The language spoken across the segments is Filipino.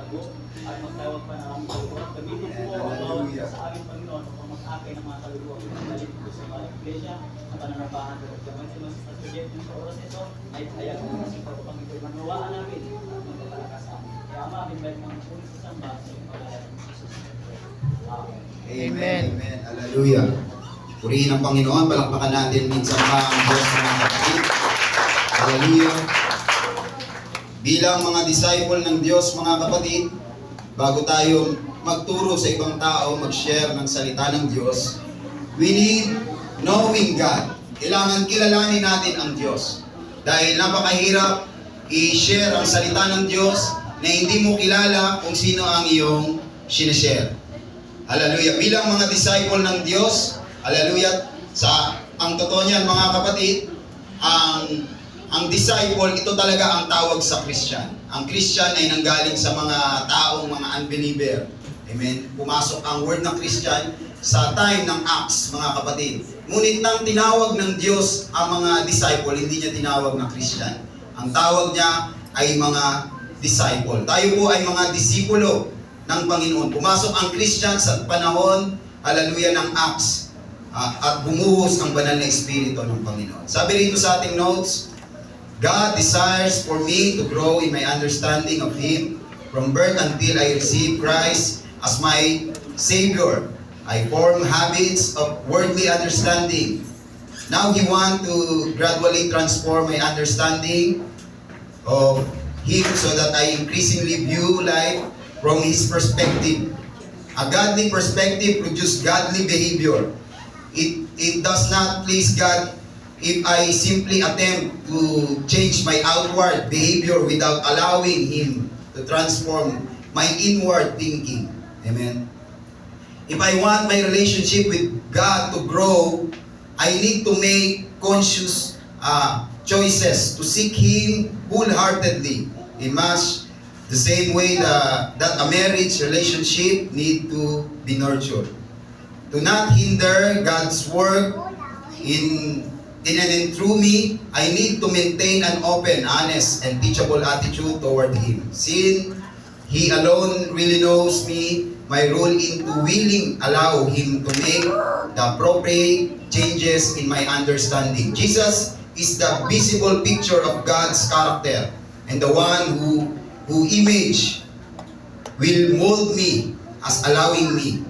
pagtatago at magtawag pa ng aming kaluluwa. Gamitin po ang bawat isa sa aming Panginoon upang mag-akay ng mga kaluluwa at magaling po sa mga iglesia at pananampahan at gamit sa mas pagkakit sa oras ito ay hayag mo kasi pagpapang ito'y manawaan namin at magpapalakas sa amin. Kaya Ama, invite mga pulis sa samba sa iyong pangalan ng Jesus. Amen. Amen. Amen. Hallelujah. Purihin ang Panginoon. Palakpakan natin minsan pa ang Diyos mga kapatid. Hallelujah. Bilang mga disciple ng Diyos mga kapatid, bago tayo magturo sa ibang tao, mag-share ng salita ng Diyos, we need knowing God. Kailangan kilalanin natin ang Diyos. Dahil napakahirap i-share ang salita ng Diyos na hindi mo kilala kung sino ang iyong sinishare. Hallelujah. Bilang mga disciple ng Diyos, hallelujah, ang totoo niyan mga kapatid, ang disciple, ito talaga ang tawag sa Christian. Ang Christian ay nanggaling sa mga taong mga unbeliever. Amen. Pumasok ang word ng Christian sa time ng Acts, mga kapatid. Ngunit nang tinawag ng Diyos ang mga disciple, hindi niya tinawag na Christian. Ang tawag niya ay mga disciple. Tayo po ay mga disipulo ng Panginoon. Pumasok ang Christian sa panahon, hallelujah, ng Acts at bumuhos ang banal na Espiritu ng Panginoon. Sabi rito sa ating notes, God desires for me to grow in my understanding of Him from birth until I receive Christ as my Savior. I form habits of worldly understanding. Now He wants to gradually transform my understanding of Him so that I increasingly view life from His perspective. A godly perspective produces godly behavior. It does not please God if I simply attempt to change my outward behavior without allowing Him to transform my inward thinking. Amen. If I want my relationship with God to grow, I need to make conscious choices to seek Him wholeheartedly. In much the same way that a marriage relationship need to be nurtured. To not hinder God's work in and through me, I need to maintain an open, honest, and teachable attitude toward Him. Since He alone really knows me, my role into willing allow Him to make the appropriate changes in my understanding. Jesus is the visible picture of God's character and the one who image will mold me as allowing me.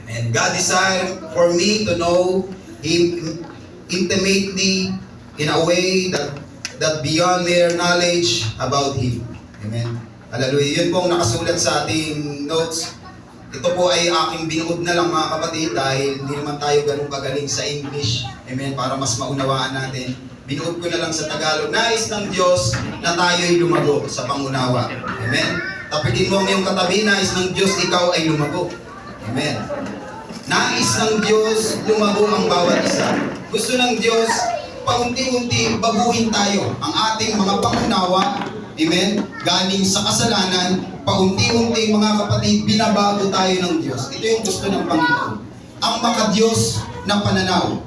And God desires for me to know Him intimately in a way that beyond mere knowledge about Him. Amen. Hallelujah. Yun pong nakasulat sa ating notes. Ito po ay aking binuod na lang mga kapatid dahil hindi naman tayo ganun kagaling sa English. Amen. Para mas maunawaan natin. Binuod ko na lang sa Tagalog. Nais ng Diyos na tayo'y lumago sa pangunawa. Amen. Tapikin mo ang iyong katabi, nais ng Diyos ikaw ay lumago. Amen. Nais ng Diyos lumago ang bawat isa. Gusto ng Diyos paunti-unti baguhin tayo ang ating mga pangunawa. Amen. Galing sa kasalanan, paunti-unti mga kapatid, binabago tayo ng Diyos. Ito yung gusto ng Panginoon. Ang makadiyos na pananaw.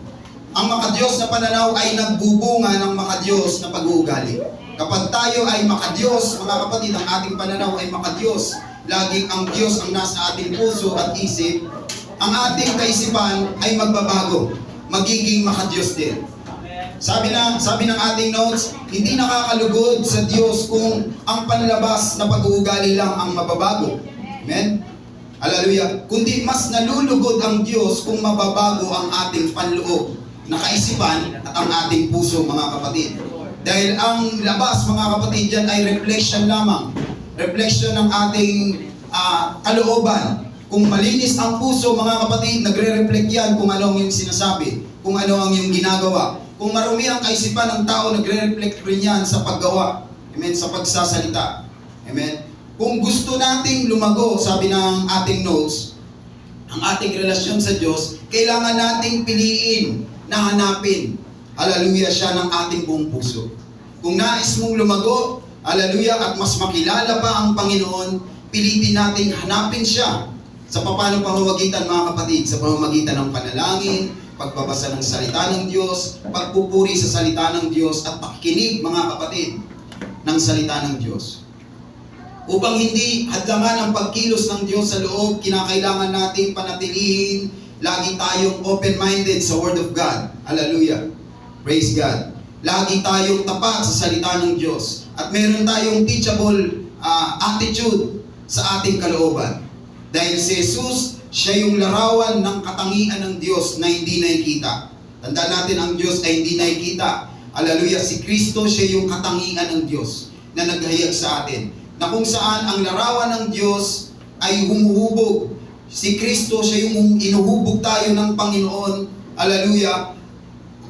Ang makadiyos na pananaw ay nagbubunga ng makadiyos na pag-uugali. Kapag tayo ay makadiyos, mga kapatid, ang ating pananaw ay makadiyos. Laging ang Diyos ang nasa ating puso at isip. Ang ating kaisipan ay magbabago. Magiging makadiyos din. Sabi ng ating notes, hindi nakakalugod sa Diyos kung ang panlalabas na pag-uugali lang ang mababago. Amen? Hallelujah. Kundi mas nalulugod ang Diyos kung mababago ang ating panloob na kaisipan at ang ating puso, mga kapatid. Dahil ang labas, mga kapatid, dyan ay reflection lamang. Reflection ng ating kalooban. Kung malinis ang puso, mga kapatid, nagre-reflect yan kung ano ang yung sinasabi, kung ano ang yung ginagawa. Kung marumi ang kaisipan ng tao, nagre-reflect rin yan sa paggawa. Amen? Sa pagsasalita. Amen? Kung gusto nating lumago, sabi ng ating notes, ang ating relasyon sa Diyos, kailangan nating piliin na hanapin, hallelujah, siya ng ating buong puso. Kung nais mong lumago, hallelujah, at mas makilala pa ang Panginoon, pilitin nating hanapin siya. Sa paano pamamagitan, mga kapatid? Sa pamamagitan ng panalangin, pagbabasa ng salita ng Diyos, pagpupuri sa salita ng Diyos, at pakikinig, mga kapatid, ng salita ng Diyos. Upang hindi hadlangan ang pagkilos ng Diyos sa loob, kinakailangan nating panatilihin lagi tayong open-minded sa Word of God. Hallelujah. Praise God. Lagi tayong tapat sa salita ng Diyos. At meron tayong teachable attitude sa ating kalooban. Dahil si Jesus, siya yung larawan ng katangian ng Diyos na hindi nakikita. Tandaan natin, ang Diyos ay hindi nakikita. Hallelujah. Si Kristo, siya yung katangian ng Diyos na naghayag sa atin. Na kung saan ang larawan ng Diyos ay humuhubog. Si Kristo, siya yung inuhubog tayo ng Panginoon. Hallelujah.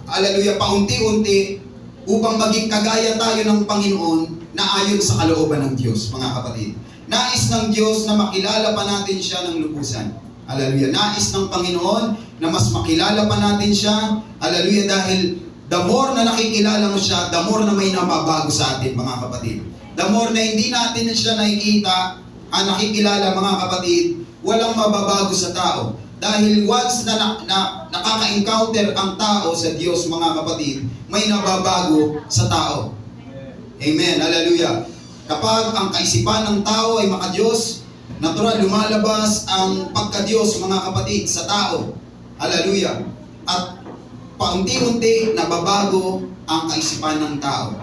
Hallelujah. Paunti-unti upang maging kagaya tayo ng Panginoon na ayon sa kalooban ng Diyos, mga kapatid. Nais ng Diyos na makilala pa natin siya ng lubusan. Hallelujah. Nais ng Panginoon na mas makilala pa natin siya. Hallelujah. Dahil the more na nakikilala mo siya, the more na may nababago sa atin, mga kapatid. The more na hindi natin siya nakikita, nakikilala, mga kapatid, walang mababago sa tao. Dahil once na nakaka-encounter ang tao sa Diyos, mga kapatid, may nababago sa tao. Amen. Hallelujah. Kapag ang kaisipan ng tao ay maka-Diyos, natural lumalabas ang pagka-Diyos, mga kapatid, sa tao. Hallelujah. At paunti-unti nababago ang kaisipan ng tao.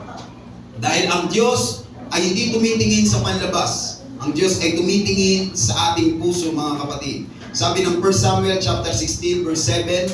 Dahil ang Diyos ay hindi tumitingin sa panlabas. Ang Diyos ay tumitingin sa ating puso, mga kapatid. Sabi ng 1 Samuel chapter 16 verse 7,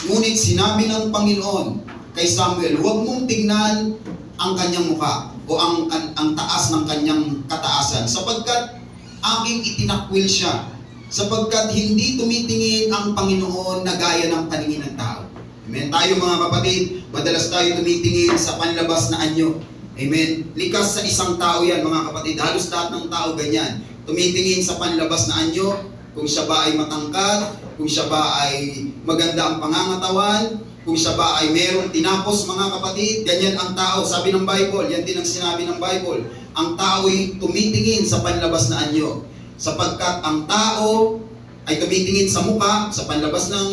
ngunit sinabi ng Panginoon kay Samuel, huwag mong tingnan ang kanyang mukha o ang taas ng kanyang kataasan, sapagkat aking itinakwil siya, sapagkat hindi tumitingin ang Panginoon na gaya ng paningin ng tao. Amen. Tayo, mga kapatid, madalas tayo tumitingin sa panlabas na anyo. Amen. Likas sa isang tao yan, mga kapatid. Halos lahat ng tao ganyan. Tumitingin sa panlabas na anyo, kung siya ba ay matangkad, kung siya ba ay maganda ang pangangatawan, kung siya ba ay merong tinapos, mga kapatid. Ganyan ang tao. Sabi ng Bible, yan din ang sinabi ng Bible. Ang tao ay tumitingin sa panlabas na anyo. Sapagkat ang tao ay tumitingin sa mukha, sa panlabas ng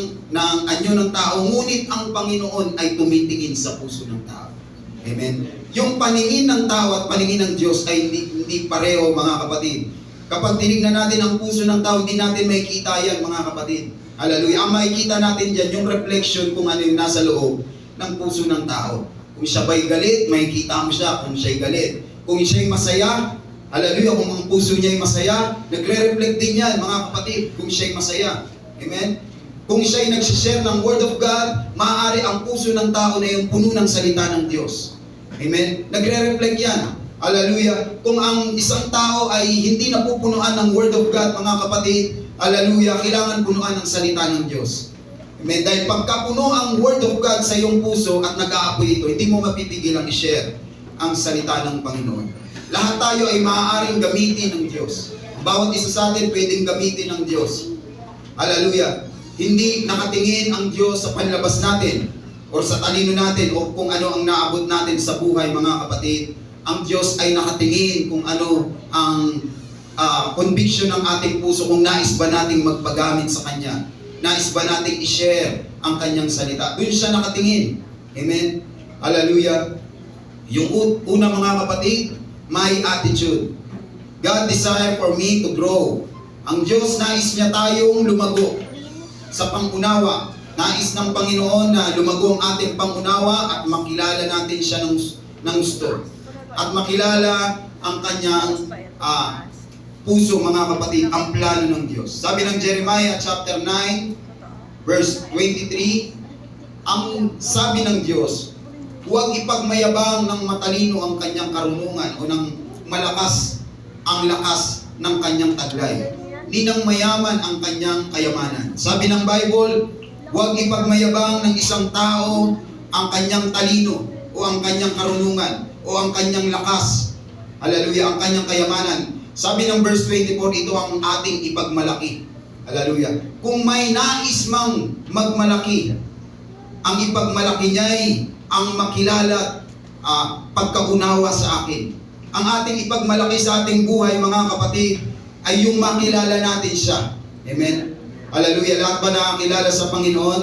anyo ng tao, ngunit ang Panginoon ay tumitingin sa puso ng tao. Amen. Yung paningin ng tao at paningin ng Diyos ay hindi pareho, mga kapatid. Kapag tinignan natin ang puso ng tao, hindi natin makikita yan, mga kapatid. Hallelujah. Ang makikita natin dyan, yung reflection kung ano yung nasa loob ng puso ng tao. Kung siya ba'y galit, makikita mo siya kung siya'y galit. Kung siya'y masaya, hallelujah, kung ang puso niya'y masaya, nagre-reflect din yan, mga kapatid, kung siya'y masaya. Amen? Kung siya'y nagsishare ng Word of God, maaari ang puso ng tao na yung puno ng salita ng Diyos. Amen? Nagre-reflect yan. Hallelujah. Kung ang isang tao ay hindi napupunuan ng Word of God, mga kapatid, hallelujah, kailangan punuan ng salita ng Diyos. Amen? Dahil pagkapuno ang Word of God sa iyong puso at nag-aapoy ito, hindi mo mapipigilang i-share ang salita ng Panginoon. Lahat tayo ay maaaring gamitin ng Diyos. Bawat isa sa atin pwedeng gamitin ng Diyos. Hallelujah. Hindi nakatingin ang Diyos sa panlabas natin o sa talino natin o kung ano ang naabot natin sa buhay, mga kapatid. Ang Diyos ay nakatingin kung ano ang conviction ng ating puso, kung nais ba nating magpagamit sa Kanya. Nais ba nating i-share ang Kanyang salita. Doon siya nakatingin. Amen? Hallelujah. Yung una, mga kapatid, my attitude. God desire for me to grow. Ang Diyos, nais niya tayong lumago sa pangunawa. Nais ng Panginoon na lumago ang ating pangunawa at makilala natin siya ng gusto. At makilala ang kanyang puso, mga kapatid, ang plano ng Diyos. Sabi ng Jeremiah chapter 9, verse 23, ang sabi ng Diyos, huwag ipagmayabang ng matalino ang kanyang karunungan o ng malakas ang lakas ng kanyang taglay. Ni ng mayaman ang kanyang kayamanan. Sabi ng Bible, huwag ipagmayabang ng isang tao ang kanyang talino o ang kanyang karunungan o ang kanyang lakas. Hallelujah, ang kanyang kayamanan. Sabi ng verse 24, ito ang ating ipagmalaki. Hallelujah. Kung may nais mang magmalaki, ang ipagmalaki niya'y ang makilala pagkaunawa sa akin. Ang ating ipagmalaki sa ating buhay, mga kapatid, ay yung makilala natin siya. Amen? Hallelujah. Lahat ba nakakilala sa Panginoon?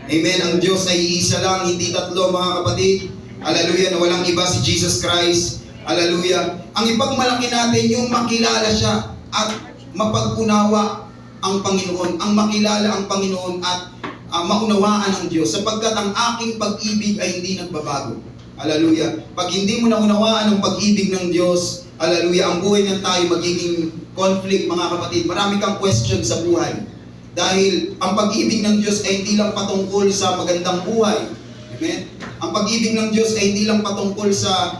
Amen. Ang Diyos ay iisa lang, hindi tatlo, mga kapatid. Hallelujah. Na walang iba si Jesus Christ. Hallelujah. Ang ipagmalaki natin yung makilala siya at mapag-unawa ang Panginoon. Ang makilala ang Panginoon at maunawaan ang Diyos. Sapagkat ang aking pag-ibig ay hindi nagbabago. Hallelujah. Pag hindi mo naunawaan ang pag-ibig ng Diyos, hallelujah, ang buhay ng tayo magiging conflict, mga kapatid. Marami kang question sa buhay. Dahil ang pag-ibig ng Diyos ay hindi lang patungkol sa magandang buhay. Amen? Ang pag-ibig ng Diyos ay hindi lang patungkol sa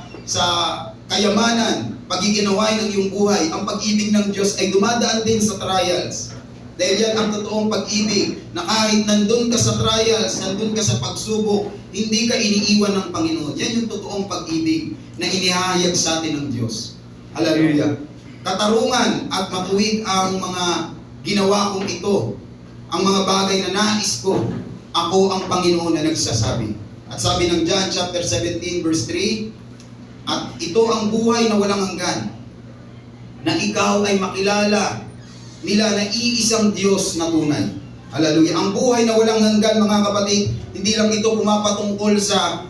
kayamanan, pagiginawain ng iyong buhay. Ang pag-ibig ng Diyos ay dumadaan din sa trials. Dahil yan ang totoong pag-ibig, na kahit nandun ka sa trials, nandun ka sa pagsubok, hindi ka iniiwan ng Panginoon. Yan yung totoong pag-ibig na inihahayag sa atin ng Diyos. Hallelujah. Katarungan at matuwid ang mga ginawa kong ito, ang mga bagay na nais ko, ako ang Panginoon na nagsasabi. At sabi ng John chapter 17 verse 3, at ito ang buhay na walang hanggan, na ikaw ay makilala nila na iisang Diyos na tunay. Hallelujah. Ang buhay na walang hanggan, mga kapatid, hindi lang ito pumapatungkol sa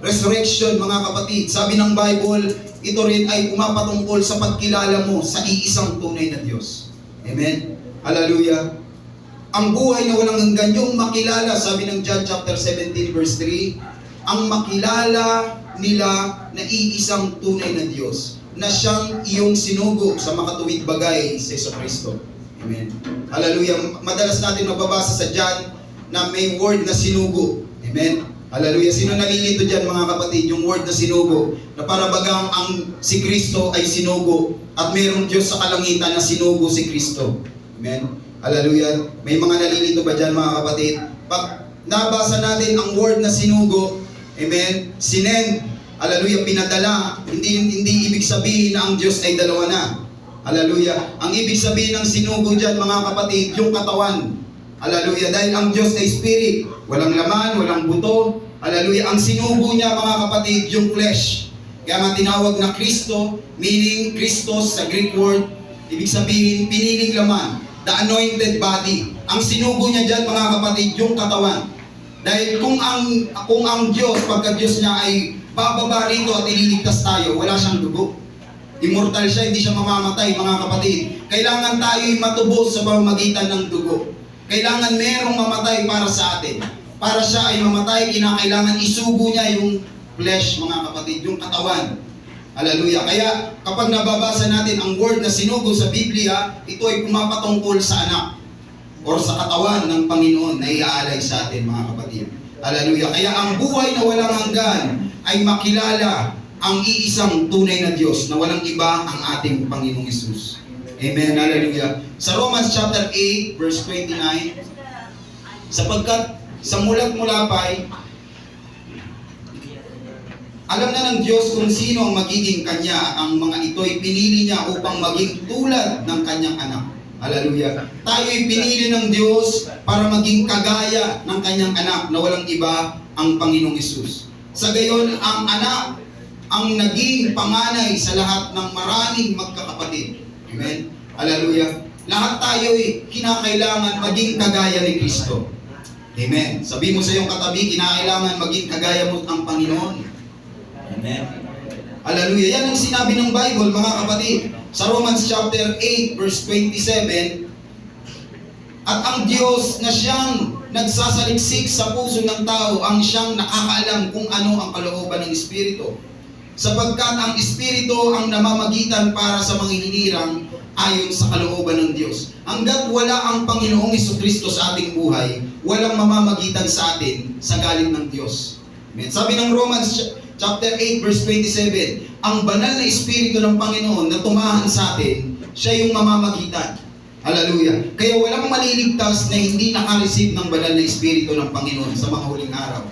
resurrection, mga kapatid. Sabi ng Bible, ito rin ay pumapatungkol sa pagkilala mo sa iisang tunay na Diyos. Amen. Hallelujah. Ang buhay na walang hanggan, yung makilala, sabi ng John chapter 17 verse 3, ang makilala nila na iisang tunay na Diyos, na siyang iyong sinugo sa makatuwid bagay sa Jesucristo. Amen. Hallelujah. Madalas natin mababasa sa John na may word na sinugo. Amen. Hallelujah. Sino nalilito dyan, mga kapatid, yung word na sinugo, na para bagang si Kristo ay sinugo at mayroong Diyos sa kalangitan na sinugo si Kristo. Amen. Hallelujah. May mga nalilito ba dyan, mga kapatid? Pag nabasa natin ang word na sinugo, amen, sinend, hallelujah, pinadala, hindi ibig sabihin na ang Diyos ay dalawa na. Hallelujah. Ang ibig sabihin ng sinugo dyan, mga kapatid, yung katawan. Hallelujah. Dahil ang Diyos ay spirit, walang laman, walang buto. Hallelujah. Ang sinugo niya, mga kapatid, yung flesh. Kaya nga tinawag na Kristo, meaning Christos sa Greek word, ibig sabihin, piniling laman, the anointed body. Ang sinugo niya dyan, mga kapatid, yung katawan. Dahil kung ang Diyos, pagka Diyos niya ay bababa rito at ililigtas tayo, wala siyang dugo. Immortal siya, hindi siya mamamatay, mga kapatid. Kailangan tayo'y matubos sa pamamagitan ng dugo. Kailangan merong mamatay para sa atin. Para siya ay mamatay, kinakailangan isugo niya yung flesh, mga kapatid, yung katawan. Hallelujah. Kaya kapag nababasa natin ang word na sinugo sa Biblia, ito ay pumapatungkol sa anak or sa katawan ng Panginoon na iaalay sa atin, mga kapatid. Hallelujah. Kaya ang buhay na walang hanggan ay makilala ang iisang tunay na Diyos na walang iba ang ating Panginoong Hesus. Amen. Hallelujah. Sa Romans chapter 8 verse 29, sapagkat sa mulat mulapay, alam na ng Diyos kung sino ang magiging Kanya, ang mga ito'y pinili niya upang maging tulad ng Kanyang anak. Hallelujah. Tayo'y pinili ng Diyos para maging kagaya ng Kanyang anak na walang iba ang Panginoong Hesus. Sa gayon, ang anak ang naging panganay sa lahat ng maraming magkakapatid. Amen? Hallelujah. Lahat tayo'y kinakailangan maging kagaya ni Kristo. Amen. Sabi mo sa iyong katabi, kinakailangan maging kagaya mo ang Panginoon. Amen. Hallelujah. Yan ang sinabi ng Bible, mga kapatid. Sa Romans chapter 8 verse 27, at ang Diyos na siyang nagsasaliksik sa puso ng tao, ang siyang nakakaalam kung ano ang kalooban ng Espiritu. Sapagkat ang Espiritu ang namamagitan para sa mga hinirang ayon sa kalooban ng Diyos. Hanggat wala ang Panginoong Jesucristo sa ating buhay, walang mamamagitan sa atin sa galing ng Diyos. Amen. Sabi ng Romans chapter 8 verse 27, ang banal na Espiritu ng Panginoon na tumahan sa atin, siya yung mamamagitan. Hallelujah. Kaya walang maliligtas na hindi nakareceive ng banal na Espiritu ng Panginoon sa mga huling araw.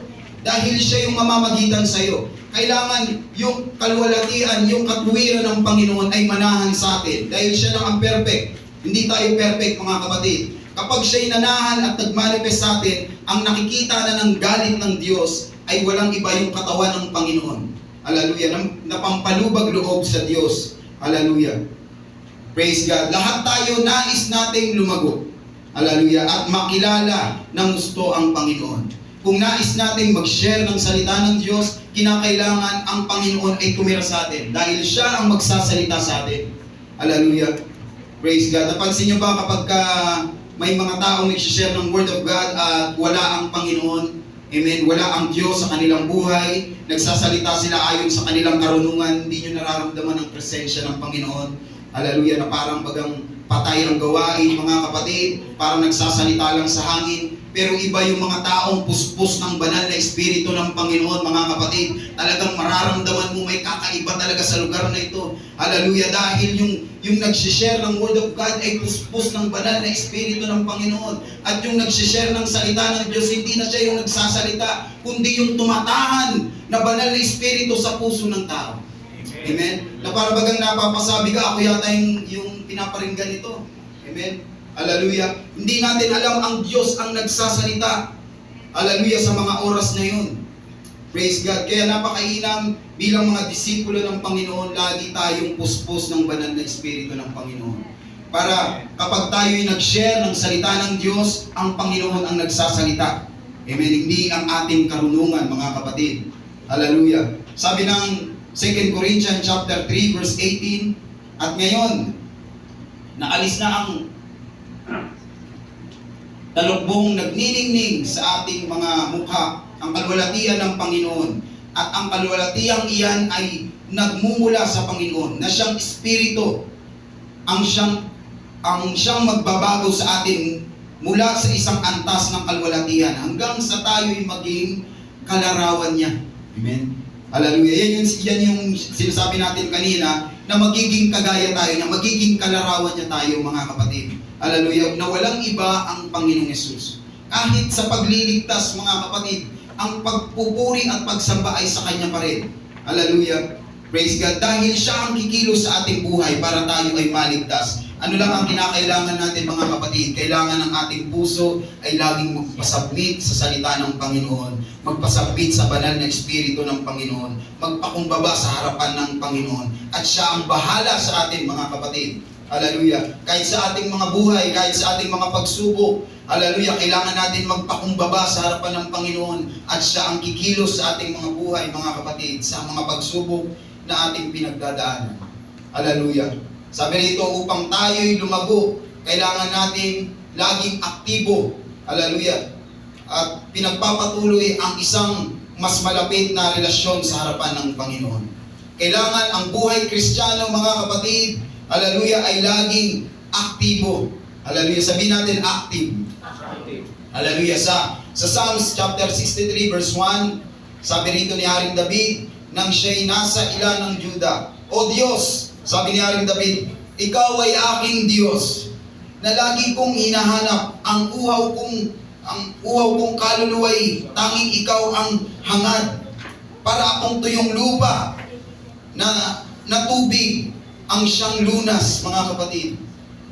Dahil siya yung mamamagitan sa iyo. Kailangan yung kalwalatian, yung katwiran ng Panginoon ay manahan sa atin. Dahil siya lang ang perfect. Hindi tayo perfect, mga kapatid. Kapag siya'y nanahan at nagmanifest sa atin, ang nakikita na ng galit ng Diyos ay walang iba yung katawan ng Panginoon. Hallelujah. Napampalubag loob sa Diyos. Hallelujah. Praise God. Lahat tayo nais nating lumago. Hallelujah. At makilala ng gusto ang Panginoon. kung nais natin mag-share ng salita ng Diyos, kinakailangan ang Panginoon ay tumira sa atin dahil siya ang magsasalita sa atin. Hallelujah. Praise God. Napansin niyo ba kapag may mga taong nag-share ng Word of God at wala ang Panginoon, amen, wala ang Diyos sa kanilang buhay, nagsasalita sila ayon sa kanilang karunungan, hindi nyo nararamdaman ang presensya ng Panginoon. Hallelujah, na parang bagang patay ang gawain, mga kapatid, parang nagsasalita lang sa hangin. Pero iba yung mga taong puspos ng banal na Espiritu ng Panginoon, mga kapatid. Talagang mararamdaman mo may kakaiba talaga sa lugar na ito. Hallelujah, dahil yung nagsishare ng Word of God ay puspos ng banal na Espiritu ng Panginoon. At yung nagsishare ng salita ng Diyos, hindi na siya yung nagsasalita, kundi yung tumatahan na banal na Espiritu sa puso ng tao. Amen? Na para bagang napapasabi ka, ako yata yung pinaparinggan ito. Amen? Hallelujah. Hindi natin alam ang Diyos ang nagsasalita. Hallelujah, sa mga oras na yun. Praise God. Kaya napakainam bilang mga disipulo ng Panginoon, lagi tayong puspos ng banal na Espiritu ng Panginoon. Para kapag tayo'y nag-share ng salita ng Diyos, ang Panginoon ang nagsasalita. Amen. Hindi ang ating karunungan, mga kapatid. Hallelujah. Sabi ng 2 Corinthians chapter 3 verse 18, at ngayon, naalis na ang talukbong nagniningning sa ating mga mukha ang kalwalatian ng Panginoon. At ang kalwalatiang iyan ay nagmumula sa Panginoon, na siyang Espiritu, ang siyang magbabago sa atin mula sa isang antas ng kalwalatian hanggang sa tayo'y maging kalarawan niya. Amen. Hallelujah. Yan yung sinasabi natin kanina, na magiging kagaya tayo, na magiging kalarawan niya tayo, mga kapatid. Hallelujah. Na walang iba ang Panginoong Yesus. Kahit sa pagliligtas, mga kapatid, ang pagpupuri at pagsamba ay sa Kanya pa rin. Hallelujah. Praise God. Dahil siya ang kikilos sa ating buhay para tayo ay maligtas. Ano lang ang kinakailangan natin, mga kapatid? Kailangan ng ating puso ay laging magpasubmit sa salita ng Panginoon. Magpasubmit sa banal na Espiritu ng Panginoon. Magpakumbaba sa harapan ng Panginoon. At siya ang bahala sa atin, mga kapatid. Hallelujah. Kahit sa ating mga buhay, kahit sa ating mga pagsubok, hallelujah, kailangan natin magpakumbaba sa harapan ng Panginoon. At siya ang kikilos sa ating mga buhay, mga kapatid, sa mga pagsubok na ating pinagdadaanan. Hallelujah. Sabi rito, upang tayo'y lumago, kailangan natin laging aktibo. Hallelujah. At pinagpapatuloy ang isang mas malapit na relasyon sa harapan ng Panginoon. Kailangan ang buhay Kristiyano, mga kapatid, hallelujah, ay laging aktibo. Hallelujah. Sabihin natin active. Hallelujah. Sa Psalms chapter 63 verse 1, sabi rito ni Haring David, nang siya'y nasa ilan ng Juda, O Diyos, sabi ni Haring David, ikaw ay aking Diyos, na lagi kong hinahanap. Ang uhaw kong kaluluway, tanging ikaw ang hangad. Para akong tuyong lupa na tubig ang siyang lunas, mga kapatid.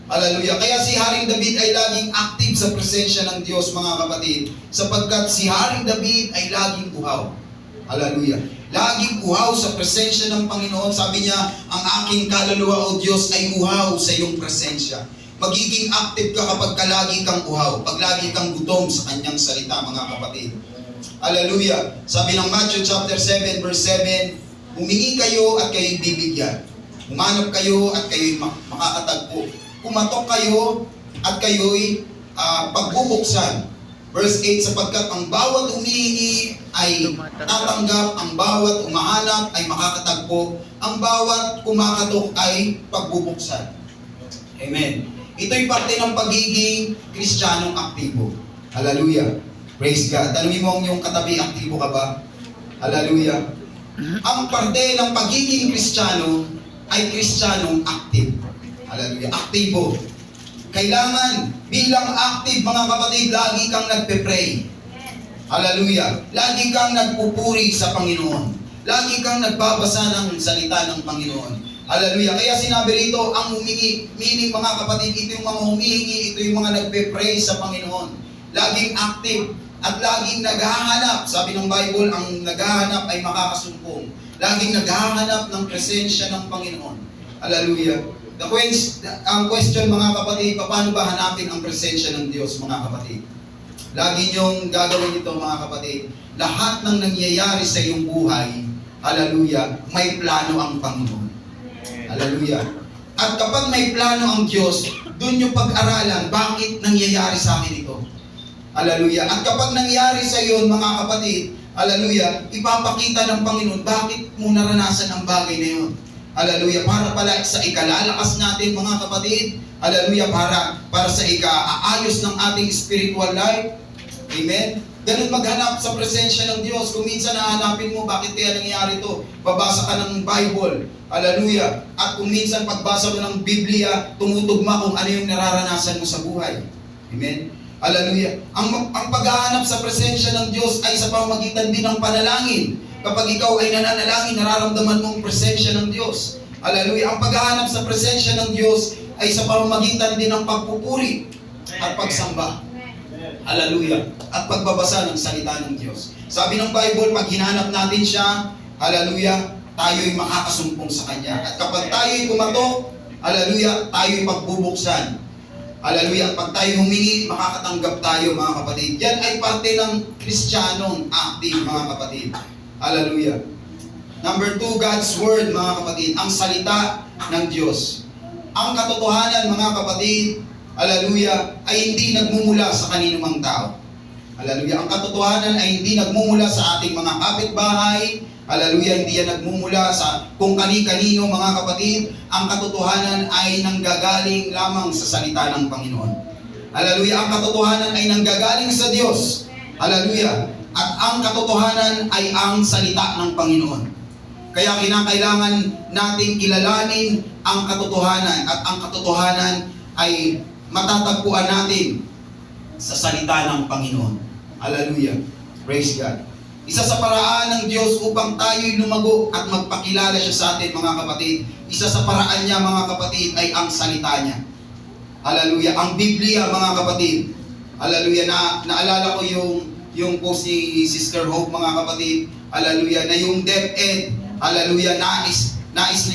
Hallelujah. Kaya si Haring David ay laging active sa presensya ng Diyos, mga kapatid, sapagkat si Haring David ay laging uhaw. Hallelujah. Laging uhaw sa presensya ng Panginoon. Sabi niya, ang aking kaluluwa, O Diyos, ay uhaw sa iyong presensya. Magiging active ka kapag lagi kang uhaw, pag lagi kang gutom sa kanyang salita, mga kapatid. Hallelujah. Sabi ng Matthew chapter 7 verse 7, humingi kayo at kayo'y bibigyan. Humanap kayo at kayo'y makakatagpo. Kumatok kayo at kayo'y pagbubuksan. Verse 8, sapagkat ang bawat humihingi ay tatanggap, ang bawat umahanap ay makakatagpo, ang bawat kumakatok ay pagbubuksan. Amen. Ito'y parte ng pagiging Kristiyanong aktibo. Hallelujah. Praise God. Tanungin mo ang iyong katabi, aktibo ka ba? Hallelujah. Ang parte ng pagiging Kristiyano ay Kristiyanong active. Hallelujah. Aktibo. Kailangan bilang active, mga kapatid, lagi kang nagpe-pray. Hallelujah. Lagi kang nagpupuri sa Panginoon. Lagi kang nagbabasa ng salita ng Panginoon. Hallelujah. Kaya sinabi rito, ang humingi, meaning mga kapatid, ito yung mga humihingi, ito yung mga nagpe-pray sa Panginoon. Laging active at laging naghahanap. Sabi ng Bible, ang naghahanap ay makakasumpong. Laging naghahanap ng presensya ng Panginoon. Hallelujah. Ang question, mga kapatid, paano ba hanapin ang presensya ng Diyos, mga kapatid? lagi niyong gagawin ito mga kapatid. Lahat ng nangyayari sa iyong buhay, hallelujah, may plano ang Panginoon. Hallelujah. At kapag may plano ang Diyos, doon yung pag-aralan, bakit nangyayari sa akin ito? Hallelujah. At kapag nangyari sa iyo, mga kapatid, hallelujah, ipapakita ng Panginoon, bakit mo naranasan ang bagay na yun? Hallelujah. Para pala sa ikalalakas natin, mga kapatid, hallelujah, para sa ika-aayos ng ating spiritual life. Amen. Ganun maghanap sa presensya ng Diyos. Kung minsan nahanapin mo, bakit kaya nangyayari ito? Babasa ka ng Bible. Hallelujah. At kung minsan pagbasa mo ng Biblia, tumutugma kung ano yung nararanasan mo sa buhay. Amen. Hallelujah. Ang paghahanap sa presensya ng Diyos ay sa pamamagitan din ng panalangin. Kapag ikaw ay nananalangin, nararamdaman mo ang presensya ng Diyos. Hallelujah. Ang paghahanap sa presensya ng Diyos ay sa pamamagitan din ng pagpupuri at pagsamba. Hallelujah. At pagbabasa ng salita ng Diyos. Sabi ng Bible, pag hinanap natin siya, hallelujah, tayo'y makakasumpong sa Kanya. At kapag tayo'y kumatok, hallelujah, tayo'y pagbubuksan. Hallelujah. At pag tayo humingi, makakatanggap tayo, mga kapatid. Yan ay parte ng Kristiyanong active, mga kapatid. Hallelujah. Number 2, God's Word, mga kapatid. Ang salita ng Diyos. Ang katotohanan, mga kapatid, hallelujah, ay hindi nagmumula sa kaninumang tao. Hallelujah. Ang katotohanan ay hindi nagmumula sa ating mga kapitbahay. Hallelujah. Hindi yan nagmumula sa kung kani-kanino, mga kapatid. Ang katotohanan ay nanggagaling lamang sa salita ng Panginoon. Hallelujah. Ang katotohanan ay nanggagaling sa Diyos. Hallelujah. At ang katotohanan ay ang salita ng Panginoon. Kaya kinakailangan nating kilalanin ang katotohanan. At ang katotohanan ay matatagpuan natin sa salita ng Panginoon. Hallelujah. Praise God. Isa sa paraan ng Diyos upang tayo'y lumago at magpakilala siya sa atin, mga kapatid. Isa sa paraan niya, mga kapatid, ay ang salita niya. Hallelujah. Ang Biblia, mga kapatid. Hallelujah. Naalala ko yung post ni Sister Hope, mga kapatid. Hallelujah. Na yung DepEd, hallelujah, nais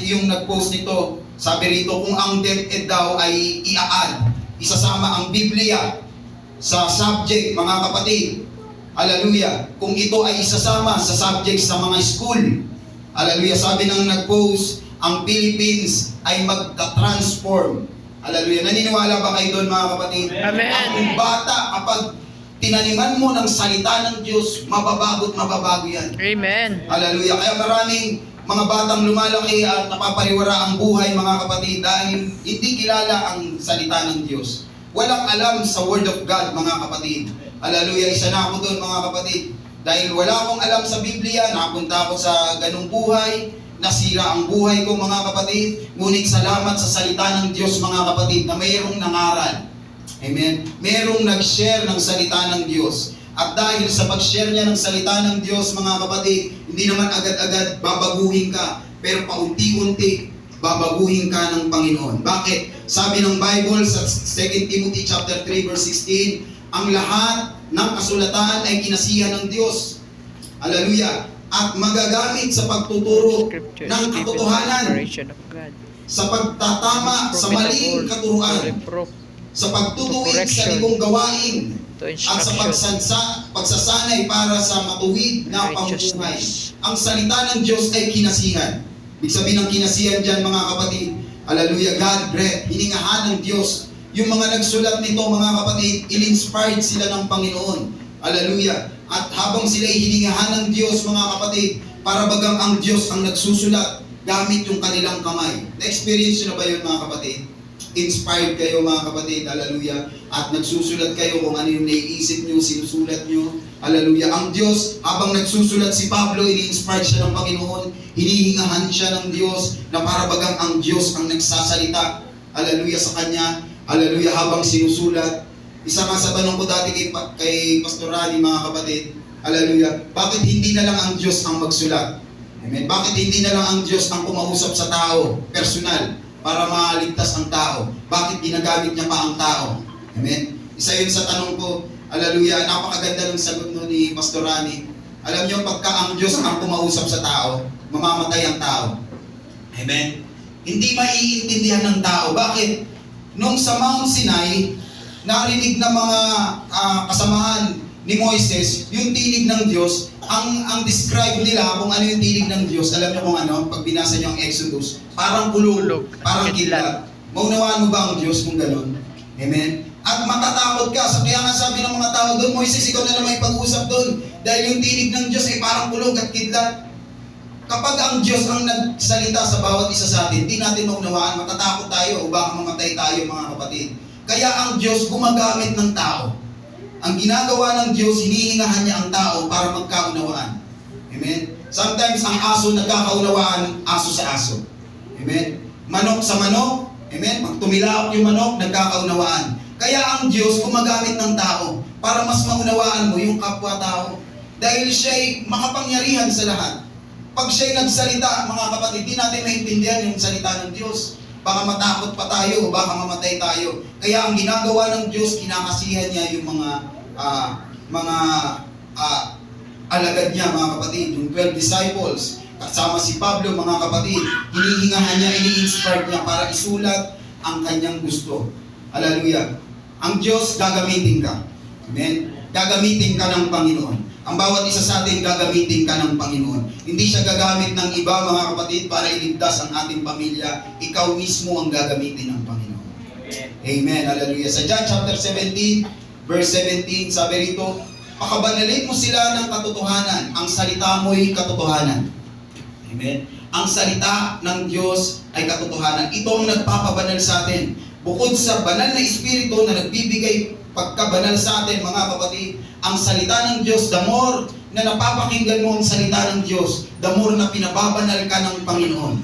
yung nag-post nito. Sabi rito, kung ang DepEd daw ay i-add, isasama ang Biblia sa subject, mga kapatid. Hallelujah. Kung ito ay isasama sa subject sa mga school. Hallelujah. Sabi ng nag-post, ang Philippines ay magta-transform. Hallelujah. Naniniwala ba kayo doon, mga kapatid? Amen. Ang bata, kapag tinaniman mo ng salita ng Diyos, mababago at mababago yan. Amen. Hallelujah. Kaya maraming mga batang lumalaki at napapariwara ang buhay, mga kapatid, dahil hindi kilala ang salita ng Diyos. Walang alam sa Word of God, mga kapatid. Hallelujah. Isa na ako doon, mga kapatid. Dahil wala akong alam sa Biblia, napunta ako sa ganung buhay, nasira ang buhay ko, mga kapatid. Ngunit salamat sa salita ng Diyos, mga kapatid, na mayroong nangaral. Amen. Mayroong nag-share ng salita ng Diyos. At dahil sa pag-share niya ng salita ng Diyos, mga kapatid, hindi naman agad-agad babaguhin ka, pero paunti-unti babaguhin ka ng Panginoon. Bakit? Sabi ng Bible sa 2 Timothy chapter 3 verse 16, ang lahat ng kasulatan ay kinasihan ng Diyos. Hallelujah. At magagamit sa pagtuturo Scripture ng is given katotohanan, inspiration of God. sa pagtatama sa maling katuruan, Reproof, sa pagtutuwid sa libong gawain, to at sa instruction, pagsasanay para sa matuwid na pamumuhay. righteousness. Ang salita ng Diyos ay kinasihan. Ibig sabihin ng kinasihan dyan, mga kapatid, hallelujah, God breath, hiningahan ng Diyos. Yung mga nagsulat nito, mga kapatid, in-inspired sila ng Panginoon. Hallelujah. At habang sila hiningahan ng Diyos, mga kapatid, para bagang ang Diyos ang nagsusulat gamit yung kanilang kamay. Na-experience nyo na ba yun, mga kapatid? Inspired kayo, mga kapatid, hallelujah, at nagsusulat kayo kung ano yung naiisip nyo, sinusulat nyo, hallelujah. Ang Diyos, habang nagsusulat si Pablo, ini-inspired siya ng Panginoon, hinihingahan siya ng Diyos, na para bagang ang Diyos ang nagsasalita, hallelujah, sa Kanya, hallelujah, habang sinusulat. Isa nga sa tanong ko dati kay Pastor Rani, mga kapatid, hallelujah, bakit hindi na lang ang Diyos ang magsulat? Amen. Bakit hindi na lang ang Diyos ang kumausap sa tao, personal, para maligtas ang tao? Bakit ginagamit niya pa ang tao? Amen. Isa yun sa tanong ko, hallelujah, napakaganda ng sagot no ni Pastor Rani. Alam niyo, pagka ang Diyos ang kumausap sa tao, mamamatay ang tao. Amen. Hindi maiintindihan ng tao. Bakit? Nung sa Mount Sinai, narinig ng mga kasamahan ni Moises, yung tinig ng Diyos, ang describe nila kung ano yung tinig ng Diyos, alam niyo kung ano, pag binasa niyo ang Exodus, parang kulog, parang kidlat. Maunawaan mo ba ang Diyos kung gano'n? Amen? At matatakot ka. So kaya nga sabi ng mga tao doon, Moises, ikaw na naman ipag-usap doon. Dahil yung tinig ng Diyos ay parang kulog at kidlat. Kapag ang Diyos ang nagsalita sa bawat isa sa atin, hindi natin maunawaan, matatakot tayo o baka mamatay tayo mga kapatid. Kaya ang Diyos gumagamit ng tao. Ang ginagawa ng Diyos, hinihingahan niya ang tao para magkaunawaan. Amen? Sometimes ang aso nagkakaunawaan, aso sa aso. Amen? Manok sa manok. Amen? Pag tumilaok yung manok, nagkakaunawaan. Kaya ang Diyos gumagamit ng tao para mas maunawaan mo yung kapwa-tao. Dahil siya'y makapangyarihan sa lahat. Pag siya'y nagsalita, mga kapatid, di natin maintindihan yung salita ng Diyos. Baka matakot pa tayo o baka mamatay tayo. Kaya ang ginagawa ng Diyos, kinakasihan niya yung mga alagad niya, mga kapatid. Yung 12 disciples, kasama si Pablo, mga kapatid. Hinihingahan niya, ini-inspire niya para isulat ang kanyang gusto. Hallelujah. Ang Diyos, gagamitin ka. Amen? Gagamitin ka ng Panginoon. Ang bawat isa sa atin, gagamitin ka ng Panginoon. Hindi siya gagamit ng iba, mga kapatid, para iligtas ang ating pamilya. Ikaw mismo ang gagamitin ng Panginoon. Amen. Hallelujah. Sa John chapter 17, verse 17, sabi rito, pakabanalin mo sila ng katotohanan. Ang salita mo'y katotohanan. Amen. Ang salita ng Diyos ay katotohanan. Ito ang nagpapabanal sa atin. Bukod sa banal na Espiritu na nagbibigay pagkabanal sa atin, mga kapatid, ang salita ng Diyos, the more na napapakinggan mo ang salita ng Diyos, the more na pinababanal ka ng Panginoon.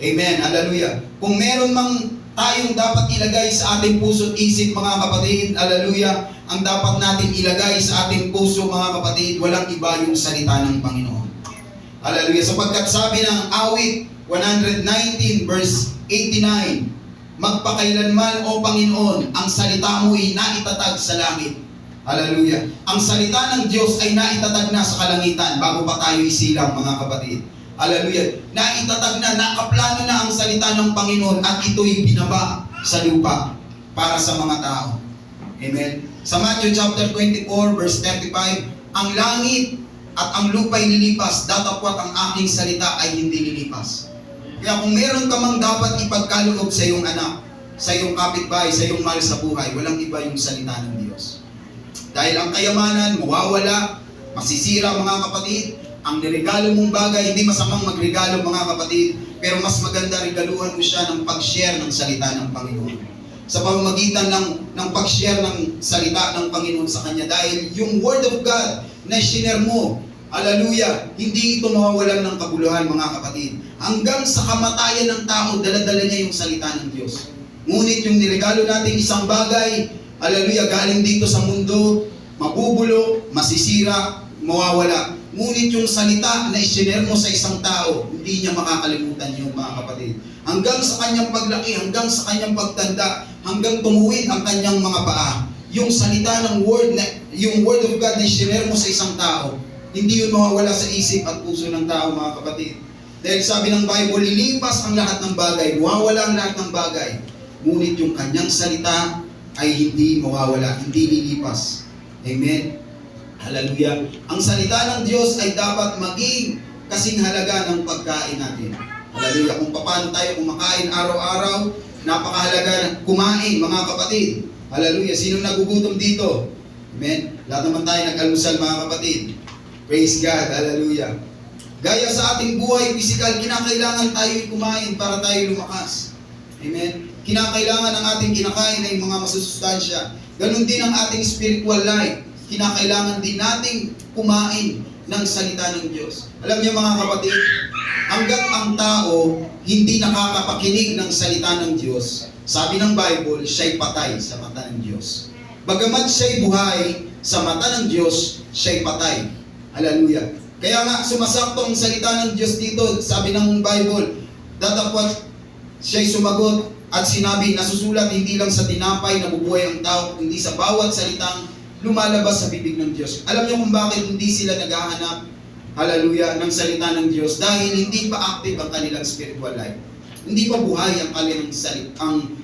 Amen. Hallelujah. Kung meron mang tayong dapat ilagay sa ating puso at isip, mga kapatid, hallelujah, ang dapat natin ilagay sa ating puso, mga kapatid, walang iba yung salita ng Panginoon. Hallelujah. Sapagkat sabi ng awit 119 verse 89, magpakailanman o Panginoon, ang salita mo'y naitatag sa langit. Hallelujah. Ang salita ng Diyos ay naitatag na sa kalangitan bago pa tayo isilang, mga kapatid. Hallelujah. Naitatag na, nakaplano na ang salita ng Panginoon at ito'y binaba sa lupa para sa mga tao. Amen. Sa Matthew chapter 24 verse 35, ang langit at ang lupa'y lilipas, datapwat ang aking salita ay hindi lilipas. Kaya kung meron ka mang dapat ipagkaloob sa iyong anak, sa iyong kapitbahay, sa iyong mahal sa buhay, walang iba yung salita ng Diyos. Dahil ang kayamanan, mawawala, masisira, mga kapatid. Ang niregalo mong bagay, hindi masamang magregalo, mga kapatid, pero mas maganda regaluhan mo siya ng pag-share ng salita ng Panginoon. Sa pamamagitan ng pag-share ng salita ng Panginoon sa Kanya. Dahil yung Word of God na share mo, hallelujah, hindi ito mawawalan ng kabuluhan, mga kapatid. Hanggang sa kamatayan ng tao, dala-dala niya yung salita ng Diyos. Ngunit yung niregalo natin isang bagay, hallelujah, galing dito sa mundo, mabubulok, masisira, mawawala. Ngunit yung salita na isinare mo sa isang tao, hindi niya makakalimutan yung, mga kapatid. Hanggang sa kanyang paglaki, hanggang sa kanyang pagtanda, hanggang tumuwid ang kanyang mga paa. Yung salita ng Word, yung Word of God na isinare mo sa isang tao, hindi yun mawawala sa isip at puso ng tao, mga kapatid. Dahil sabi ng Bible, lilipas ang lahat ng bagay, mawawala ang lahat ng bagay. Ngunit yung kanyang salita ay hindi mawawala, hindi lilipas. Amen. Hallelujah. Ang salita ng Diyos ay dapat maging kasing halaga ng pagkain natin. Hallelujah. Kung paano tayo kumakain araw-araw, napakahalaga na kumain, mga kapatid. Hallelujah. Sino nagugutom dito? Amen. Lahat naman tayo nag-almusal, mga kapatid. Praise God. Hallelujah. Gaya sa ating buhay, physical, kinakailangan tayo kumain para tayo lumakas. Amen. Kinakailangan ang ating kinakain ay mga masusustansya. Ganon din ang ating spiritual life. Kinakailangan din nating kumain ng salita ng Diyos. Alam niyo, mga kapatid, hanggat ang tao hindi nakakapakinig ng salita ng Diyos, sabi ng Bible, siya'y patay sa mata ng Diyos. Bagamat siya'y buhay, sa mata ng Diyos, siya'y patay. Hallelujah. Kaya nga, sumasakto ang salita ng Diyos dito. Sabi ng Bible, datapwat siya'y sumagot at sinabi, nasusulat hindi lang sa tinapay na bubuhay ang tao, kundi sa bawat salitang lumalabas sa bibig ng Diyos. Alam niyo kung bakit hindi sila naghahanap, hallelujah, ng salita ng Diyos? Dahil hindi pa active ang kanilang spiritual life. Hindi pa buhay ang kanilang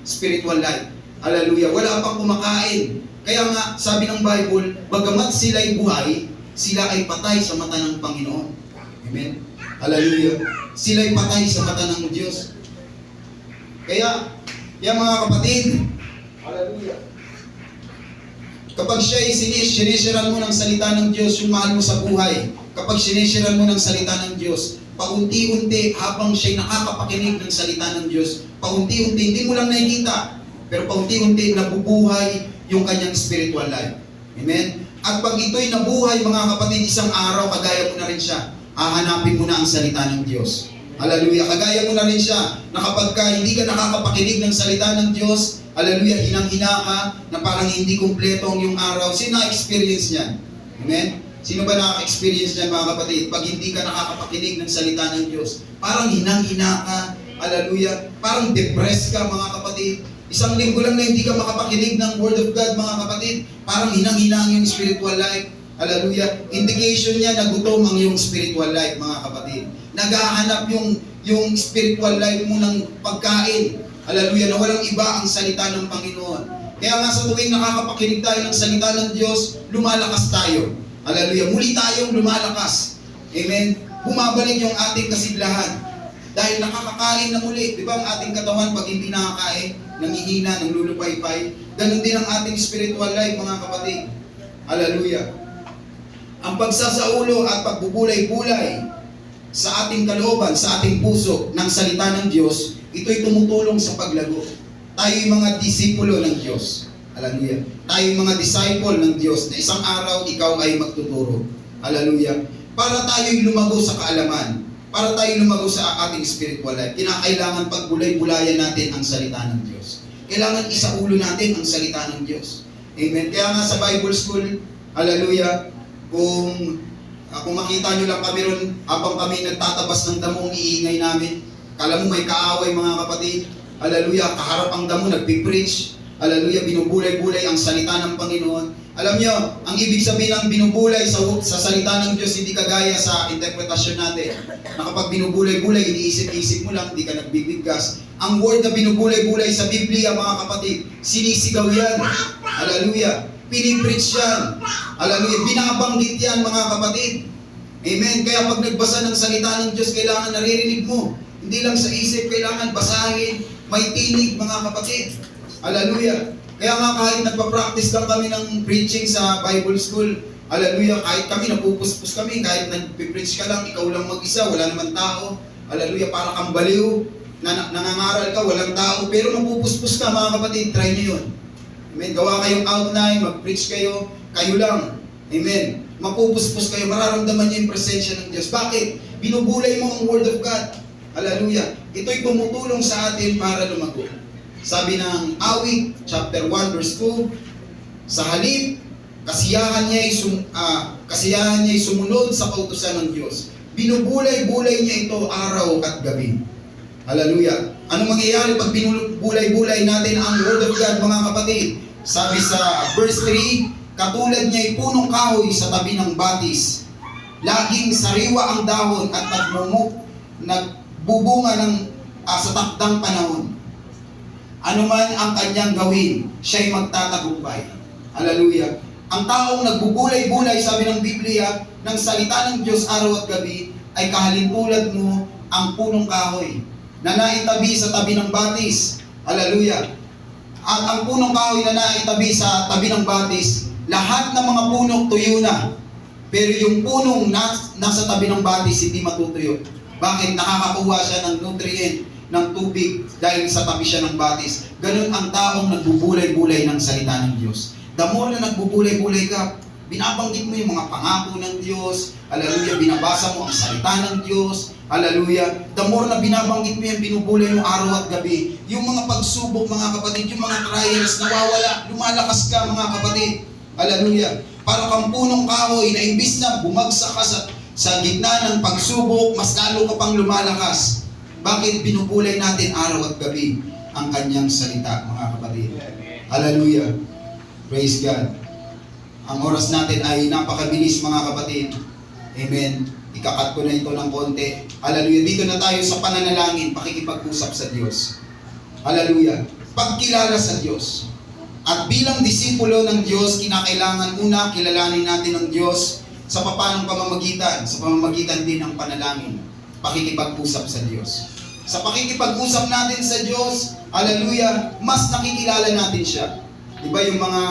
spiritual life. Hallelujah. Wala pang kumakain. Kaya nga, sabi ng Bible, bagamat sila'y buhay, sila ay patay sa mata ng Panginoon. Amen. Hallelujah. Sila'y patay sa mata ng Diyos. Kaya, mga kapatid, hallelujah. Kapag siya'y sinisiran mo ng salita ng Diyos, yung mahal mo sa buhay, kapag sinisiran mo ng salita ng Diyos, paunti-unti habang siya'y nakakapakinig ng salita ng Diyos, paunti-unti, hindi mo lang nakikita, pero paunti-unti nabubuhay yung kanyang spiritual life. Amen? At pag ito'y nabuhay, mga kapatid, isang araw, kagaya mo na rin siya, hahanapin mo na ang salita ng Diyos. Hallelujah. Kagaya mo na rin siya, na kapag hindi ka nakakapakinig ng salita ng Diyos, hallelujah, hinang-hina ka, na parang hindi kumpleto ang iyong araw. Sino na-experience niyan? Amen? Sino ba nakaka-experience niyan, mga kapatid? Pag hindi ka nakakapakinig ng salita ng Diyos, parang hinang-hina ka, hallelujah, parang depressed ka, mga kapatid. Isang linggo lang na hindi ka makapakinig ng Word of God, mga kapatid, parang hinang-hina ang iyong spiritual life. Hallelujah. Indication niya na gutom ang iyong spiritual life, mga kapatid. Naghahanap yung spiritual life mo ng pagkain. Hallelujah. Na walang iba ang salita ng Panginoon. Kaya nga sa tuwing nakakapakinig tayo ng salita ng Diyos, lumalakas tayo. Hallelujah. Muli tayong lumalakas. Amen. Bumabalik yung ating kasiglahan. Dahil nakakakain na muli. Di ba ang ating katawan pag hindi nakakain, nangihina, nanglulupay-pay. Ganon din ang ating spiritual life, mga kapatid. Hallelujah. Ang pagsasaulo at pagbubulay-bulay sa ating kalooban, sa ating puso ng salita ng Diyos, ito'y tumutulong sa paglago. Tayo'y mga disipulo ng Diyos. Hallelujah. Tayo'y mga disciple ng Diyos na isang araw ikaw ay magtuturo. Hallelujah. Para tayo'y lumago sa kaalaman, para tayo'y lumago sa ating spiritual life, kinakailangan pagbulay-bulayan natin ang salita ng Diyos. Kailangan isaulo natin ang salita ng Diyos. Amen. Kaya nga sa Bible School, hallelujah, kung makita nyo lang kami ron, habang kami nagtatabas ng damong iingay namin, kala mo may kaaway, mga kapatid, hallelujah, kaharap ang damo, nagpipreach, hallelujah, binubulay-bulay ang salita ng Panginoon. Alam nyo, ang ibig sabihin ng binubulay sa salita ng Diyos, hindi kagaya sa interpretasyon natin, na kapag binubulay-bulay, iniisip-isip mo lang, hindi ka nagbibigkas. Ang word na binubulay-bulay sa Biblia, mga kapatid, sinisigaw yan, hallelujah, pinipreach yan. Hallelujah. Binabanggit yan, mga kapatid. Amen. Kaya pag nagbasa ng salita ng Diyos, kailangan naririnig mo. Hindi lang sa isip, kailangan basahin. May tinig, mga kapatid. Hallelujah. Kaya nga kahit nagpa-practice lang kami ng preaching sa Bible School, hallelujah, kahit kami napupuspos kami, kahit nag-preach ka lang, ikaw lang mag-isa, wala naman tao. Hallelujah. Para kang baliw, nangangaral ka, walang tao, pero napupuspos ka, mga kapatid. Try nyo yun. Amen. Gawa kayong outline, mag-preach kayo, kayo lang. Amen. Mapupuspos kayo, mararamdaman niyo yung presensya ng Diyos. Bakit? Binubulay mo ang Word of God. Hallelujah. Ito'y tumutulong sa atin para lumago. Sabi ng Awit, chapter 1, verse 2, sa halip, kasiyahan niya'y sumunod sa kautusan ng Diyos. Binubulay-bulay niya ito araw at gabi. Hallelujah. Ano mangyayari pag binubulay-bulay natin ang Word of God, mga kapatid? Sabi sa verse 3, katulad niya'y punong kahoy sa tabi ng batis. Laging sariwa ang dahon at nagbubunga sa takdang panahon. Ano man ang kanyang gawin, siya'y magtatagumpay. Hallelujah. Ang taong nagbubulay-bulay, sabi ng Biblia, ng salita ng Diyos araw at gabi, ay kahalintulad mo ang punong kahoy na naitabi sa tabi ng batis. Hallelujah. At ang punong kahoy na naitabi sa tabi ng batis, lahat ng mga puno tuyo na. Pero yung punong nasa tabi ng batis, hindi matutuyo. Bakit? Nakakakuha siya ng nutrient, ng tubig, dahil sa tabi siya ng batis. Ganun ang taong nagbubulay-bulay ng salita ng Diyos. The more na nagbubulay-bulay ka, binabanggit mo yung mga pangako ng Diyos. Hallelujah. Binabasa mo ang salita ng Diyos. Hallelujah. The more na binabanggit mo yan, binubulay mo araw at gabi. Yung mga pagsubok, mga kapatid, yung mga trials, nawawala, lumalakas ka, mga kapatid. Hallelujah. Para kang punong kahoy na imbis na bumagsak ka sa gitna ng pagsubok, mas lalo ka pang lumalakas. Bakit? Binubulay natin araw at gabi ang kanyang salita, mga kapatid. Hallelujah. Praise God. Ang oras natin ay napakabilis, mga kapatid. Amen. Ikakat ko na ito ng konti. Hallelujah. Dito na tayo sa pananalangin, pakikipag-usap sa Diyos. Hallelujah. pagkilala sa Diyos. At bilang disipulo ng Diyos, kinakailangan una kilalanin natin ang Diyos sa papanong pamamagitan, sa pamamagitan din ng panalangin, pakikipag-usap sa Diyos. Sa pakikipag-usap natin sa Diyos, hallelujah, mas nakikilala natin siya. Diba yung mga,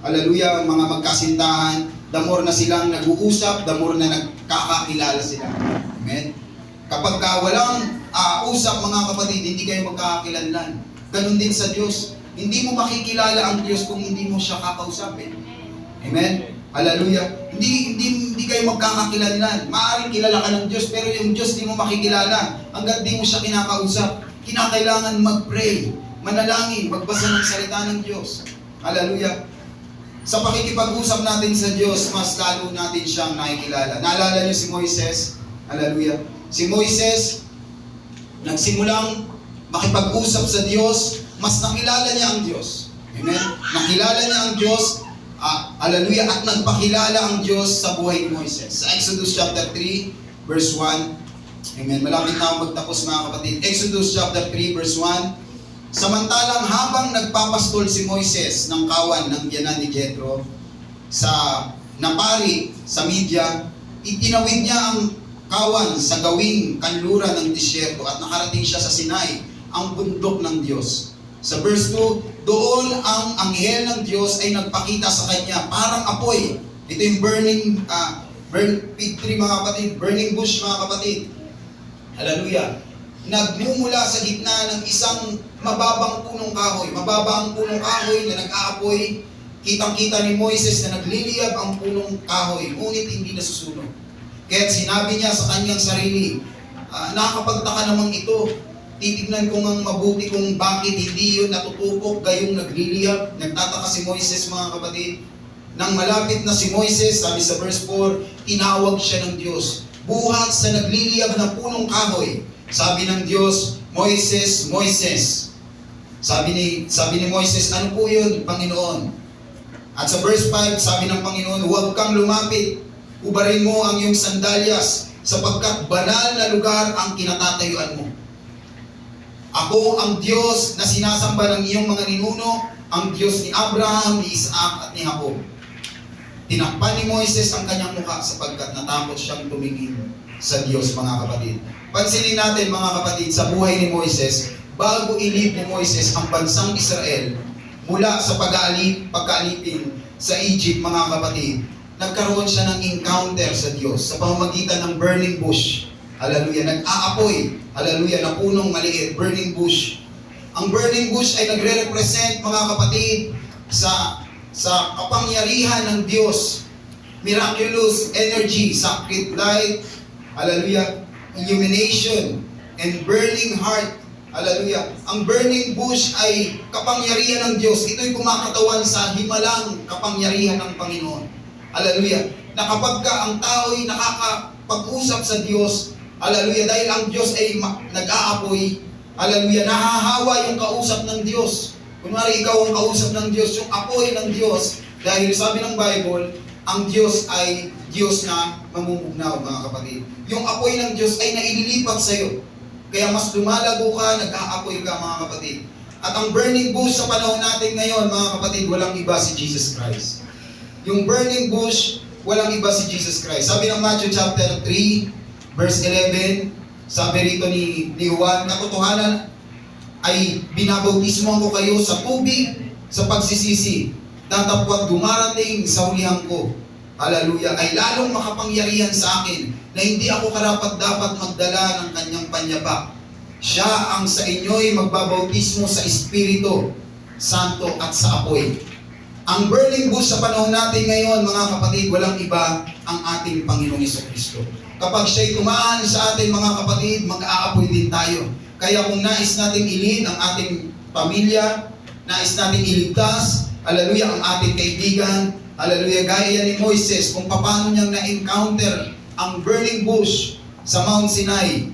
hallelujah, mga magkasintahan, the more na silang nag-uusap, the more na nagkakakilala sila. Amen? Kapag walang usap mga kapatid, hindi kayo magkakakilanlan. Ganun din sa Diyos. Hindi mo makikilala ang Diyos kung hindi mo siya kakausapin. Amen? Hallelujah. Hindi kayo magkakakilanlan. Maaaring kilala ka ng Diyos, pero yung Diyos di mo makikilala hanggang di mo siya kinakausap. Kinakailangan mag-pray, manalangin, magbasa ng salita ng Diyos. Hallelujah. Sa pakikipag-usap natin sa Diyos, mas lalo natin siyang nakikilala. Naalala niyo si Moises? Hallelujah. Si Moises, nagsimulang makipag-usap sa Diyos, mas nakilala niya ang Diyos. Amen? Nakilala niya ang Diyos, hallelujah, at nagpakilala ang Diyos sa buhay ni Moises. Sa Exodus chapter 3, verse 1. Amen. Malapit na akong magtapos mga kapatid. Exodus chapter 3, verse 1. Samantalang habang nagpapastol si Moises ng kawan ng biyanan ni Jethro sa napari sa Midia, itinawid niya ang kawan sa gawing kanluran ng disyerto at nakarating siya sa Sinai, ang bundok ng Diyos. Sa verse 2, doon ang anghel ng Diyos ay nagpakita sa kanya parang apoy. Ito yung fig tree mga kapatid, burning bush mga kapatid. Hallelujah. Nagmumula sa gitna ng isang mababang punong kahoy. Mababa ang punong kahoy na nag-aapoy. Kitang-kita ni Moises na nagliliyab ang punong kahoy, ngunit hindi nasusunog. Kaya sinabi niya sa kanyang sarili, nakakapagtaka naman ito. Titignan ko ngang mabuti kung bakit hindi yun natutupok gayong nagliliyab. Nagtataka si Moises mga kapatid. Nang malapit na si Moises, sabi sa verse 4, tinawag siya ng Diyos. Buhat sa nagliliyab na punong kahoy. Sabi ng Diyos, Moises, Moises. Sabi ni Moises, ano po yun, Panginoon? At sa verse 5, sabi ng Panginoon, huwag kang lumapit. Ubarin mo ang iyong sandalyas sapagkat banal na lugar ang kinatatayuan mo. Ako ang Diyos na sinasamba ng iyong mga ninuno, ang Diyos ni Abraham, ni Isaac at ni Jacob. Tinakpan ni Moises ang kanyang mukha sapagkat natakot siyang tumingin sa Diyos mga kapatid. Pansinin natin mga kapatid sa buhay ni Moises, bago ilib ni Moises ang bansang Israel mula sa pagkaalipin sa Egypt mga kapatid, nagkaroon siya ng encounter sa Diyos sa pamamagitan ng burning bush. Hallelujah, nag-aapoy. Hallelujah, na punong maliit, burning bush. Ang burning bush ay nagre-represent mga kapatid sa kapangyarihan ng Diyos. Miraculous energy, sacred light, hallelujah, illumination, and burning heart. Hallelujah. Ang burning bush ay kapangyarihan ng Diyos. Ito'y kumakatawan sa himalang kapangyarihan ng Panginoon. Hallelujah. Na kapag ang tao'y nakakapag-usap sa Diyos, hallelujah, dahil ang Diyos ay nag-aapoy, hallelujah, nahahawa yung kausap ng Diyos. Kunwari ikaw ang kausap ng Diyos, yung apoy ng Diyos, dahil sabi ng Bible, ang Diyos ay Diyos na mamumugnaw mga kapatid. Yung apoy ng Diyos ay naililipat sa iyo. Kaya mas lumalago ka, nag-aapoy ka mga kapatid. At ang burning bush sa panahon natin ngayon mga kapatid, walang iba si Jesus Christ. Yung burning bush, walang iba si Jesus Christ. Sabi ng Matthew chapter 3, verse 11, sabi rito ni Juan, katotohanan ay binabautismo ko kayo sa tubig sa pagsisisi. Datapwat dumarating sa hulihan ko, hallelujah, ay lalong makapangyarihan sa akin na hindi ako karapat-dapat magdala ng kanyang panyabak. Siya ang sa inyo'y magbabautismo sa Espiritu Santo at sa apoy. Ang burning bush sa panahon natin ngayon, mga kapatid, walang iba ang ating Panginoong Jesucristo. Kapag siya'y tumaan sa atin, mga kapatid, mag-aapoy din tayo. Kaya kung nais nating ilid ang ating pamilya, nais nating iligtas, hallelujah, ang ating kaibigan, hallelujah, gaya ni Moises, kung paano niyang na-encounter ang burning bush sa Mount Sinai,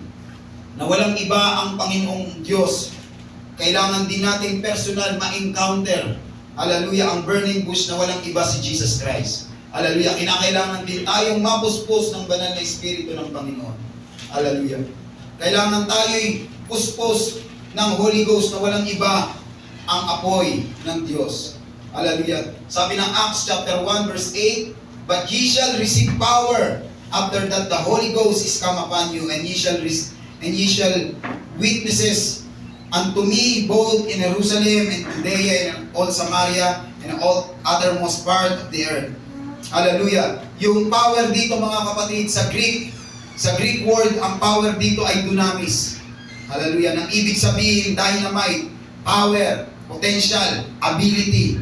na walang iba ang Panginoong Diyos. Kailangan din natin personal ma-encounter, hallelujah, ang burning bush na walang iba si Jesus Christ. Hallelujah. Kinakailangan din tayong mapuspos ng banal na Espiritu ng Panginoon. Hallelujah. Kailangan tayo'y puspos ng Holy Ghost na walang iba ang apoy ng Diyos. Hallelujah. Sabi ng Acts chapter 1 verse 8, "But ye shall receive power after that the Holy Ghost is come upon you, and ye shall witnesses unto me both in Jerusalem and Judea and all Samaria and all uttermost part of the earth." Hallelujah. Yung power dito mga kapatid sa Greek word, ang power dito ay dunamis. Hallelujah. Nang ibig sabihin, dynamite, power, potential, ability.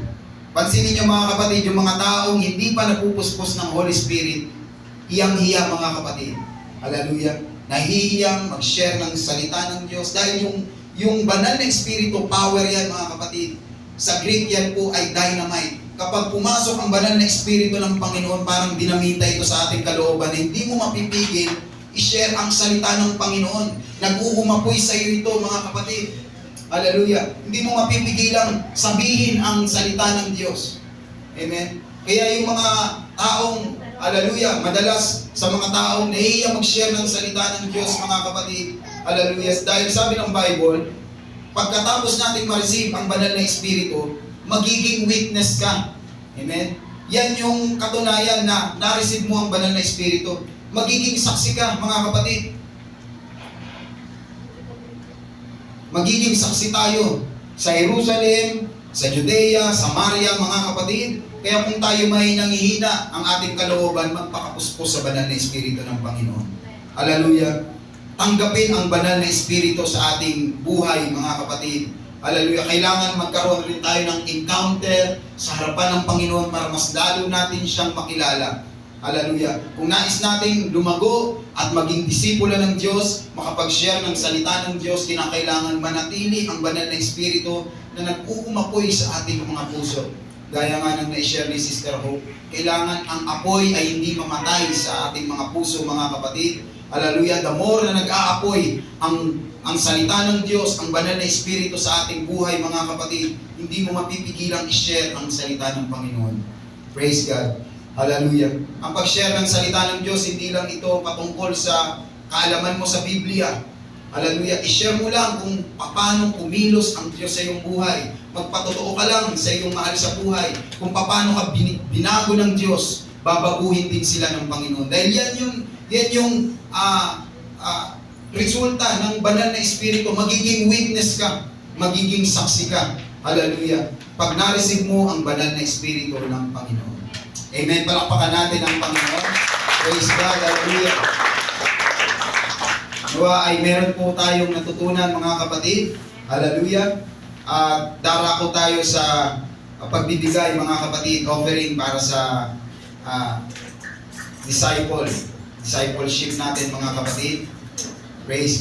Pansinin niyo mga kapatid, yung mga taong hindi pa napupuspos ng Holy Spirit, hiyang-hiya mga kapatid. Hallelujah. Nahihiyang mag-share ng salita ng Diyos dahil yung banal na Espiritu, power yan mga kapatid. Sa Greek yan po ay dynamite. Kapag pumasok ang banal na Espiritu ng Panginoon, parang dinamita ito sa ating kalooban, hindi mo mapipigil i-share ang salita ng Panginoon. Nag-uumapoy sa iyo ito mga kapatid. Hallelujah. Hindi mo mapipigilang sabihin ang salita ng Diyos. Amen. Kaya yung mga taong, hallelujah, madalas sa mga taong nahihiya mag-share ng salita ng Diyos mga kapatid. Hallelujah. Dahil sabi ng Bible, pagkatapos natin ma-receive ang banal na Espiritu, magiging witness ka. Amen? Yan yung katunayan na na-receive mo ang banal na Espiritu. Magiging saksi ka, mga kapatid. Magiging saksi tayo sa Jerusalem, sa Judea, Samaria, mga kapatid. Kaya kung tayo may nangihina ang ating kalooban, magpakapuspos sa banal na Espiritu ng Panginoon. Hallelujah. Tanggapin ang banal na Espiritu sa ating buhay, mga kapatid. Hallelujah. Kailangan magkaroon rin tayo ng encounter sa harapan ng Panginoon para mas lalo natin siyang makilala. Hallelujah. Kung nais nating lumago at maging disipulo ng Diyos, makapag-share ng salita ng Diyos, kinakailangan manatili ang banal na Espiritu na nag-uumapoy sa ating mga puso. Gaya nga ng na-share ni Sister Hope, kailangan ang apoy ay hindi mamatay sa ating mga puso, mga kapatid. Hallelujah. The more na nag-aapoy ang salita ng Diyos, ang banal na Espiritu sa ating buhay, mga kapatid, hindi mo mapipigilang i-share ang salita ng Panginoon. Praise God. Hallelujah. Ang pag-share ng salita ng Diyos, hindi lang ito patungkol sa kaalaman mo sa Biblia. Hallelujah. I-share mo lang kung paano kumilos ang Diyos sa iyong buhay. Magpatotoo ka lang sa iyong mahal sa buhay. Kung paano ka binago ng Diyos, babaguhin din sila ng Panginoon. Dahil yan yung resulta ng banal na Espiritu. Magiging witness ka. Magiging saksi ka. Hallelujah. Pag na-receive mo ang banal na Espiritu ng Panginoon. Amen. Palakpakan natin ang Panginoon. Praise God. Hallelujah. Nawa ay meron po tayong natutunan mga kapatid. Hallelujah. At darako tayo sa pagbibigay mga kapatid, offering para sa discipleship natin mga kapatid. Praise